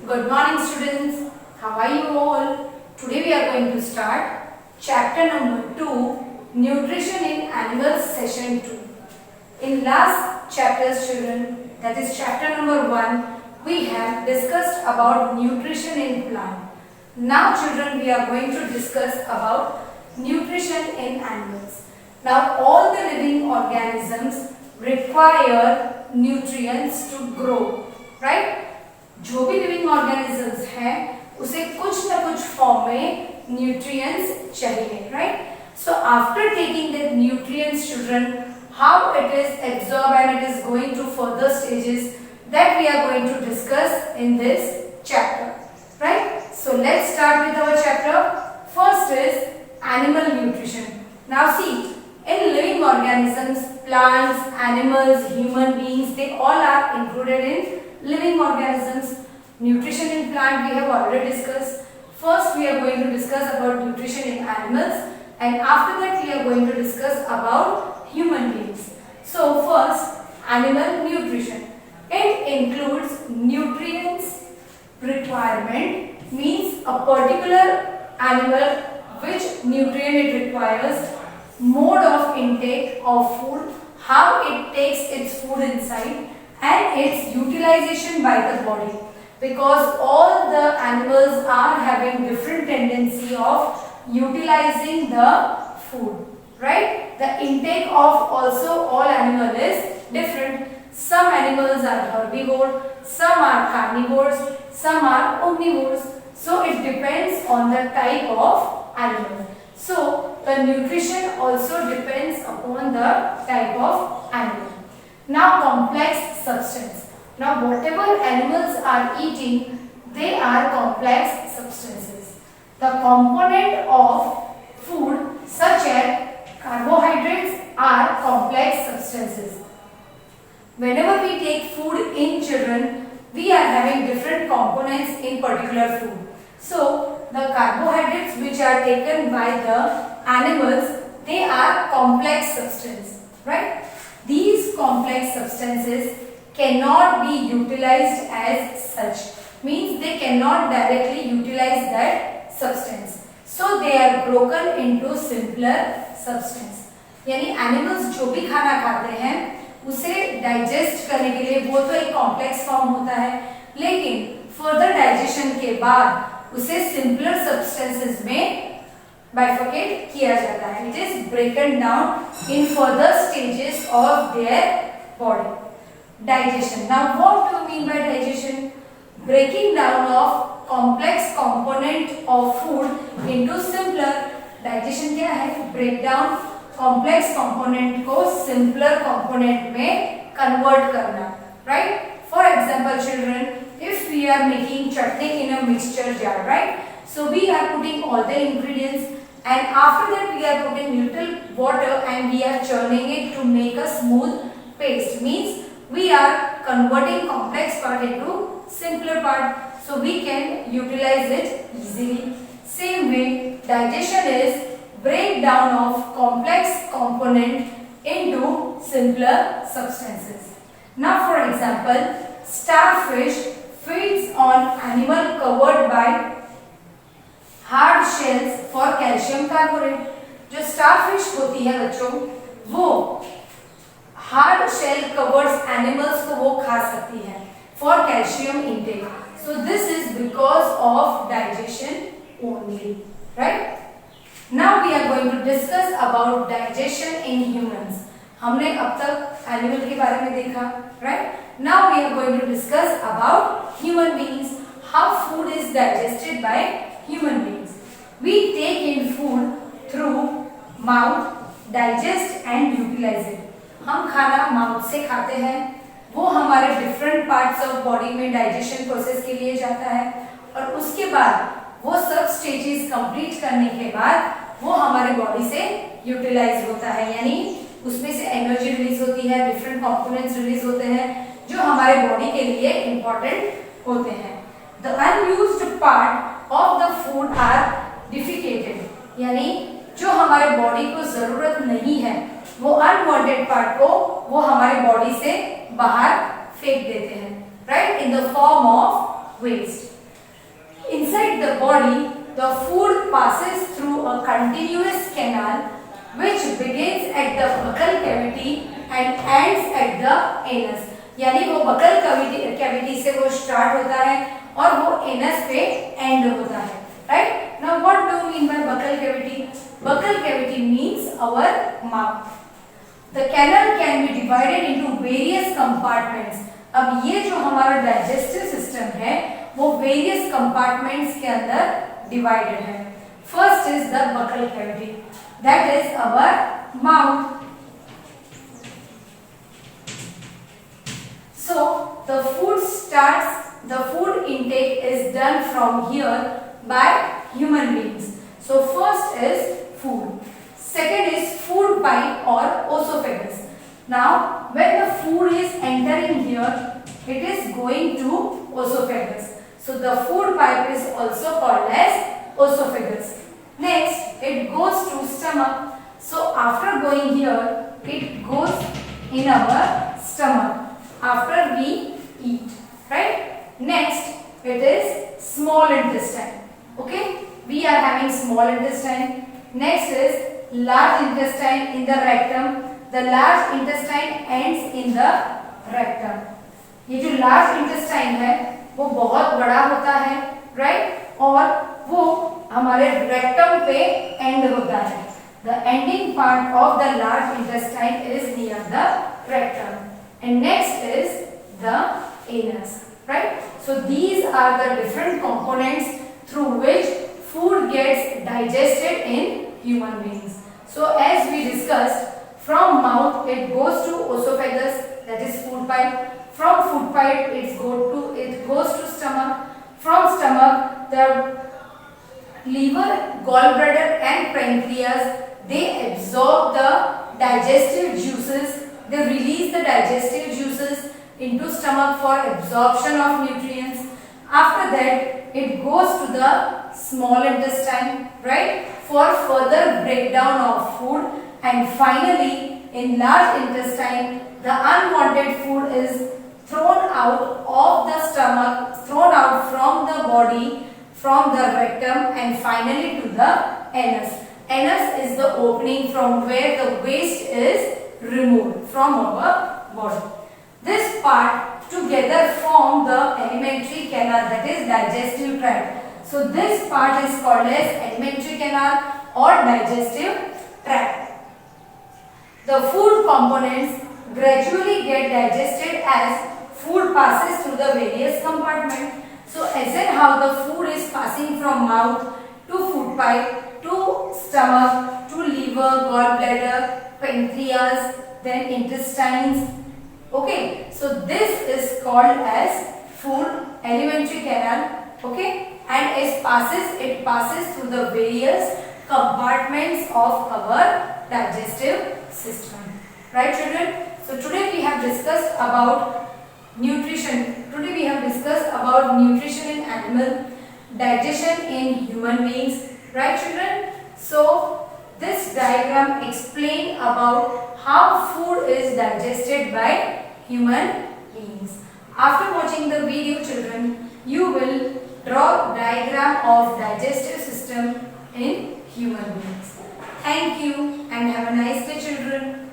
Good morning students. How are you all? Today we are going to start chapter number 2, Nutrition in Animals session 2. In last chapters children, that is chapter number 1, we have discussed about nutrition in plant. Now children, we are going to discuss about nutrition in animals. Now all the living organisms require nutrients to grow, right? जो भी living organisms हैं उसे कुछ ना कुछ form में nutrients चाहिए, right? So after taking that nutrients children, how it is absorb and it is going to further stages that we are going to discuss in this chapter, right? So let's start with our chapter. First is animal nutrition. Now see, in living organisms, plants, animals, human beings, they all are included in living organisms. Nutrition in plant we have already discussed. First we are going to discuss about nutrition in animals, and after that we are going to discuss about human beings. So first, animal nutrition. It includes nutrients requirement, means a particular animal which nutrient it requires, mode of intake of food, how it takes its food inside, and its utilization by the body, because all the animals are having different tendency of utilizing the food, right? The intake of also all animal is different. Some animals are herbivore, some are carnivores, some are omnivores, so it depends on the type of animal. So the nutrition also depends upon the type of animal. Now complex substance. Now whatever animals are eating, they are complex substances. The component of food such as carbohydrates are complex substances. Whenever we take food in children, we are having different components in particular food. So the carbohydrates which are taken by the animals, they are complex substances, right? These complex substances cannot be utilized as such, means they cannot directly utilize that substance. So they are broken into simpler substance. यानी animals जो भी खाना खाते हैं उसे digest करने के लिए वो तो एक कॉम्प्लेक्स फॉर्म होता है, लेकिन फर्दर डाइजेशन के बाद उसे सिंपलर सब्सटेंसेस में bifurcate किया जाता है. It is broken down in further stages of their body. Digestion. Now what do you mean by digestion? Breaking down of complex component of food into simpler. Digestion क्या है? Break down complex component को simpler component में convert करना, right? For example children, if we are making chutney in a mixture jar, right? So we are putting all the ingredients, and after that we are putting little water and we are churning it to make a smooth paste, means we are converting complex part into simpler part so we can utilize it easily. Same way, digestion is breakdown of complex component into simpler substances. Now for example, starfish feeds on animal covered by hard shells for calcium carbonate. जो starfish होती है बच्चों, वो hard shell covered animals को वो खा सकती है for calcium intake. So this is because of digestion only, right? Now we are going to discuss about digestion in humans. हमने अब तक एनिमल के बारे में देखा, right? Now we are going to discuss about human beings, how food is digested by human beings. We take in food through mouth, digest and utilize it. हम खाना mouth से खाते हैं, वो हमारे डिफरेंट पार्ट्स ऑफ बॉडी में digestion process के लिए जाता है, और उसके बाद वो सब स्टेजेस कंप्लीट करने के बाद वो हमारे बॉडी से यूटिलाइज होता है, यानी उसमें से एनर्जी रिलीज होती है, डिफरेंट कंपोनेंट्स रिलीज होते हैं जो हमारे बॉडी के लिए इंपॉर्टेंट होते हैं. The unused part of the food are defecated, यानी जो हमारे बॉडी को जरूरत नहीं है वो अनवांटेड पार्ट को वो हमारे बॉडी से बाहर फेंक देते हैं, right? In the form of waste. Inside the body, the food passes through a continuous canal which begins at the buccal cavity and ends at the anus. यानी वो बकल कैविटी से वो स्टार्ट होता है और वो एनस पे end होता है, right? Now what do mean by buccal cavity? Buccal cavity means our mouth. The canal can be divided into various compartments. अब ये जो हमारा डाइजेस्टिव सिस्टम है वो वेरियस कंपार्टमेंट्स के अंदर डिवाइडेड है. First is the buccal cavity, that is our mouth. So the food intake is done from here by human beings. So first is food. Second is food pipe or esophagus. Now when the food is entering here, it is going to esophagus. So the food pipe is also called as esophagus. Next it goes to stomach. So after going here, it goes in our stomach after we eat, right? Next it is small intestine. Okay, we are having small intestine. Next is large intestine in the rectum. The large intestine ends in the rectum. ये जो large intestine है वो बहुत बड़ा होता है, right? और वो हमारे rectum पे end होता है. The ending part of the large intestine is near the rectum. And next is the anus, right? So these are the different components through which food gets digested in human beings. So as we discussed, from mouth it goes to esophagus, that is food pipe. From food pipe it goes to stomach. From stomach the liver, gallbladder and pancreas, they absorb the digestive juices. They release the digestive juices into stomach for absorption of nutrients. After that it goes to the small intestine, right, for further breakdown of food. And finally in large intestine the unwanted food is thrown out of the stomach, thrown out from the body, from the rectum, and finally to the anus. Anus is the opening from where the waste is removed from our body. This part together form the alimentary canal, that is digestive tract. So this part is called as alimentary canal or digestive tract. The food components gradually get digested as food passes through the various compartments. So as in how the food is passing from mouth to food pipe to stomach to liver, gallbladder, pancreas, then intestines. Okay, so this is called as food alimentary canal. Okay, and it passes through the various compartments of our digestive system, right children? So today we have discussed about nutrition. Today we have discussed about nutrition in animal, digestion in human beings, right children? So this diagram explains about how food is digested by human beings. After watching the video children, you will draw diagram of digestive system in human beings. Thank you and have a nice day children.